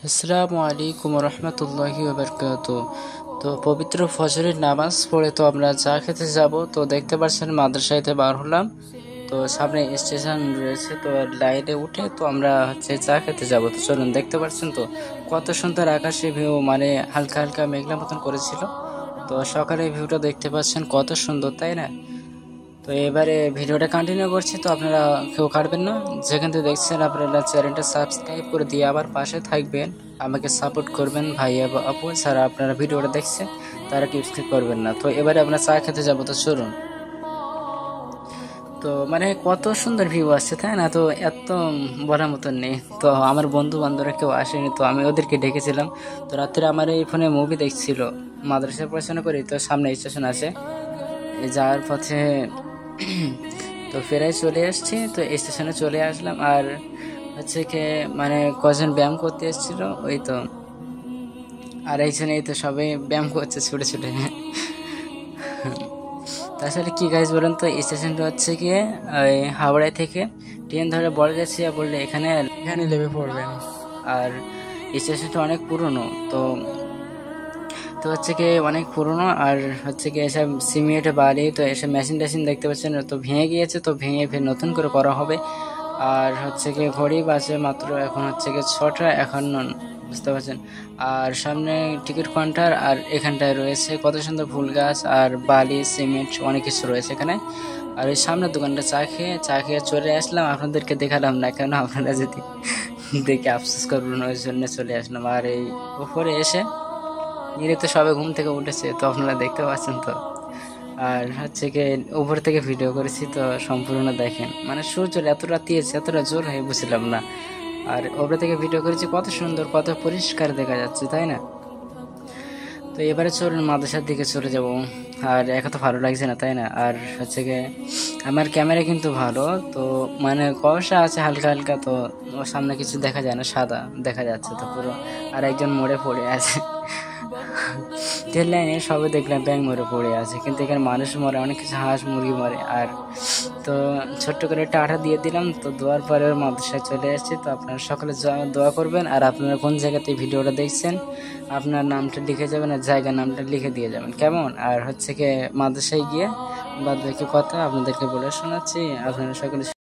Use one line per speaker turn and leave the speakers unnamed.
আসসালামু আলাইকুম রহমতুল্লাহি ওয়াবারাকাতুহু। তো পবিত্র ফজরের নামাজ পড়ে তো আমরা চা খেতে যাব। তো দেখতে পাচ্ছেন মাদ্রাসাতে বার হলাম, তো সামনে স্টেশন রয়েছে, তো লাইনে উঠে তো আমরা চা খেতে যাব। তো চলুন, দেখতে পাচ্ছেন তো কত সুন্দর আকাশে ভিউ, মানে হালকা হালকা মেঘলা মতন করেছিল। তো সকালে ভিউটা দেখতে পাচ্ছেন কত সুন্দর, তাই না? তো এবারে ভিডিওটা কন্টিনিউ করছি, তো আপনারা কেউ কাটবেন না। যেখান থেকে দেখছেন আপনারা চ্যানেলটা সাবস্ক্রাইব করে দিয়ে আবার পাশে থাকবেন, আমাকে সাপোর্ট করবেন। ভাই এবং আপু যারা আপনারা ভিডিওটা দেখছেন তারা কি স্কিপ করবেন না। তো এবারে আমরা চা খেতে যাবো, তো চলুন। তো মানে কত সুন্দর ভিউ আসছে, তাই না? তো এত বলার মতন নেই। তো আমার বন্ধু বান্ধবরা কেউ আসেনি, তো আমি ওদেরকে ডেকেছিলাম। তো রাত্রে আমার এই ফোনে মুভি দেখছিল, মাদ্রাসায় পড়াশোনা করি, তো সামনে স্টেশন আছে, যাওয়ার পথে তো ফেরাই চলে আসছি। তো স্টেশনে চলে আসলাম, আর হচ্ছে কি মানে কজন ব্যায়াম করতে এসেছিল, ওই তো আর একজন, এই তো সবাই ব্যায়াম করছে ছুটে ছুটে। তাছাড়া কি গাইজ বলেন তো, স্টেশনটা হচ্ছে গিয়ে ওই হাওড়ায় থেকে ট্রেন ধরে বড় যাচ্ছি, বললে এখানে এখানে নেমে পড়বেন। আর স্টেশনটা অনেক পুরনো, তো তো হচ্ছে কি অনেক পুরনো, আর হচ্ছে কি এসব সিমেন্ট বালি, তো এসব মেশিন টেশিন দেখতে পাচ্ছেন তো ভেঙে গিয়েছে, তো ভেঙে ফের নতুন করে করা হবে। আর হচ্ছে কি ঘড়ি বাজে মাত্র এখন হচ্ছে কি 6টা 51, বুঝতে পারছেন। আর সামনে টিকিট কাউন্টার, আর এখানটায় রয়েছে কত সুন্দর ফুল গাছ আর বালি সিমেন্ট অনেক কিছু রয়েছে এখানে। আর ওই সামনের দোকানটা চা খেয়ে চলে আসলাম, আপনাদেরকে দেখালাম না, কেন আপনারা যদি দেখে আফসোস করবেন, ওই জন্য চলে আসলাম। আর এই উপরে এসে তো সবাই ঘুম থেকে উঠেছে, তো আপনারা দেখতে পাচ্ছেন তো। আর হচ্ছে কি উপর থেকে ভিডিও করেছি, তো সম্পূর্ণ দেখেন, মানে সূর্যের এতটা তেজ এতটা জোর হয়ে বুঝলাম না। আর উপর থেকে ভিডিও করেছি, কত সুন্দর কত পরিষ্কার দেখা যাচ্ছে, তাই না? তো এবারে চলুন মাদ্রাসার দিকে চলে যাব। আর একা তো ভালো লাগছে না, তাই না? আর হচ্ছে কি আমার ক্যামেরা কিন্তু ভালো, তো মানে কুয়াশা আছে হালকা হালকা, তো ওর সামনে কিছু দেখা যায় না, সাদা দেখা যাচ্ছে তো পুরো। আর একজন মরে পড়ে আছে। ট্রেন লাইনে সবাই দেখলাম ব্যাঙ মরে পড়ে আছে, কিন্তু এখানে মানুষ মরে, অনেক কিছু হাঁস মুরগি মরে। আর তো ছোট্ট করে একটা আঠা দিয়ে দিলাম, তো দোয়ার পরে ওর মাদ্রাসায় চলে এসেছি। তো আপনারা সকলে দোয়া করবেন, আর আপনারা কোন জায়গাতে ভিডিওটা দেখছেন আপনার নামটা লিখে যাবেন, আর জায়গার নামটা লিখে দিয়ে যাবেন, কেমন? আর হচ্ছে কি মাদ্রাসায় গিয়ে বাদ বাকি কথা আপনাদেরকে বলে শোনাচ্ছি, আপনারা সকলে